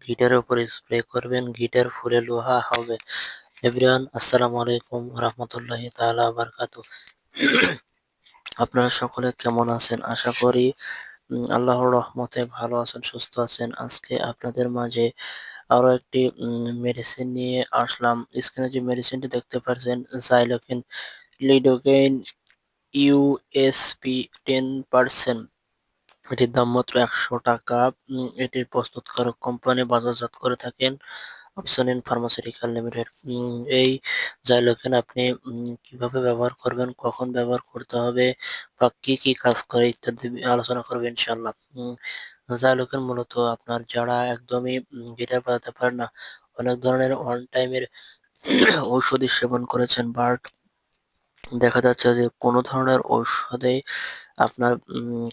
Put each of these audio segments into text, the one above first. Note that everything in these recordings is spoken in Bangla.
গিটারের উপর স্প্রে করবেন, গিটার ফুলে লোহা হবে। এভরিওয়ান আসসালামু আলাইকুম রাহমাতুল্লাহি তাআলা বারাকাতুহু। আপনারা সকলে কেমন আছেন? আশা করি আল্লাহর রহমতে ভালো আছেন, সুস্থ আছেন। আজকে আপনাদের মাঝে আরো একটি মেডিসিন নিয়ে আসলাম। স্ক্রিনে যে মেডিসিনটি দেখতে পাচ্ছেন জাইলোকিন লিডোকেইন ইউএসপি 10%। এটির দাম মাত্র ৳১০০। এটির প্রস্তুতকারক কোম্পানি বাজারজাত করে থাকেন অপসনিন ফার্মাসিউটিক্যাল লিমিটেড। এই জাইলোকেন আপনি কিভাবে ব্যবহার করবেন, কখন ব্যবহার করতে হবে বা কি কি কাজ করে ইত্যাদি আলোচনা করব ইনশাআল্লাহ। জাইলোকেন মূলত আপনার যারা একদমই গিটার বাজাতে পারে না, অনেক ধরনের ওয়ান টাইমের ঔষধি সেবন করেছেন, বাট দেখা যাচ্ছে যে কোনো ধরনের ঔষধেই আপনার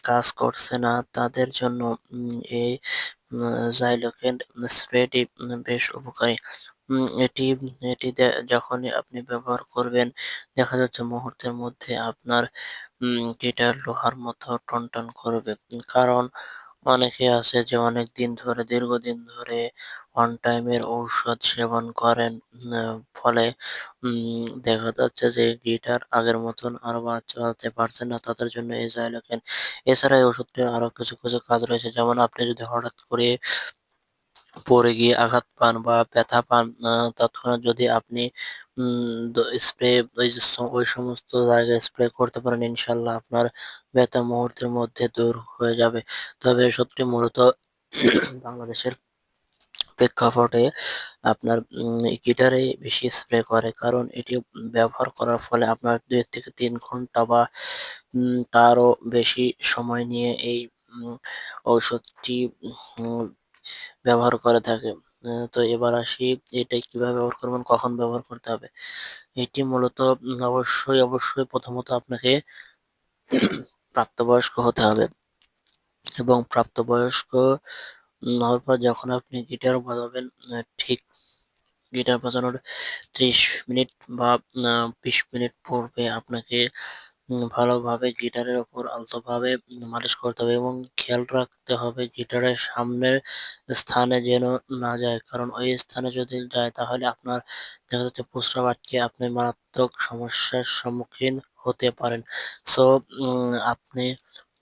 কাজ করছে না, তাদের জন্য এই জাইলোকেন স্প্রেটি বেশ উপকারী। এটি এটি যখনই আপনি ব্যবহার করবেন, দেখা যাচ্ছে মুহূর্তের মধ্যে আপনার গিটার লোহার মতো টনটন করবে। কারণ অনেকে আছে যে অনেক দিন ধরে, দীর্ঘদিন ধরে ওয়ান টাইমের ঔষধ সেবন করেন। ফলে দেখা যাচ্ছে যে গিটার আগের মতন আর বাজাতে পারছেন না, তাদের জন্য এই জাইলোকেন। এছাড়া এই ওষুধটির আরো কিছু কাজ রয়েছে। যেমন আপনি যদি হঠাৎ করে পড়ে গিয়ে আঘাত পান বা ব্যথা পান, তৎক্ষণাৎ যদি আপনি স্প্রে ওই সমস্ত জায়গায় স্প্রে করতে পারেন, ইনশাআল্লাহ আপনার ব্যথা মুহূর্তের মধ্যে দূর হয়ে যাবে। তবে এই ওষুধটি মূলত বাংলাদেশের প্রেক্ষাপটে আপনার গিটারে বেশি স্প্রে করে, কারণ এটি ব্যবহার করার ফলে আপনার ২ থেকে ৩ ঘন্টা বা তারও বেশি সময় নিয়ে এই ঔষধটি উম ব্যবহার করে থাকে। তো এবার আসি এটা কিভাবে ব্যবহার করবেন, কখন ব্যবহার করতে হবে। এটি মূলত অবশ্যই প্রথমত আপনাকে প্রাপ্তবয়স্ক হতে হবে এবং প্রাপ্তবয়স্ক হওয়ার পর যখন আপনি গিটার বাজাবেন, ঠিক গিটার বাজানোর ৩০ মিনিট বা ২০ মিনিট পূর্বে আপনাকে ভালোভাবে গিটারের উপর আলতোভাবে মালিশ করতে হবে এবং খেয়াল রাখতে হবে গিটারের সামনের স্থানে যেন না যায়। কারণ ওই স্থানে যদি যায় তাহলে আপনার দেখা যাচ্ছে প্রস্রাব আটকে আপনি মারাত্মক সমস্যার সম্মুখীন হতে পারেন। সো আপনি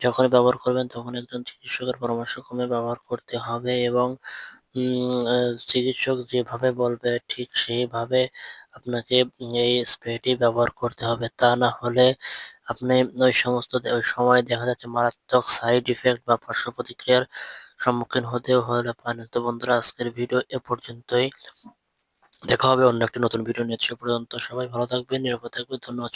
যখনই ব্যবহার করবেন তখন একজন চিকিৎসকের পরামর্শক্রমে ব্যবহার করতে হবে এবং চিকিৎসক যেভাবে বলবে ঠিক সেইভাবে আপনাকে এই স্প্রেটি ব্যবহার করতে হবে। তা না হলে আপনি ওই সময় দেখা যাচ্ছে মারাত্মক সাইড ইফেক্ট বা পার্শ্ব প্রতিক্রিয়ার সম্মুখীন হতে পারেন। তো বন্ধুরা, আজকের ভিডিও এ পর্যন্তই। দেখা হবে অন্য একটি নতুন ভিডিও নিয়ে। সে পর্যন্ত সবাই ভালো থাকবেন, নিরাপদ থাকবেন। ধন্যবাদ।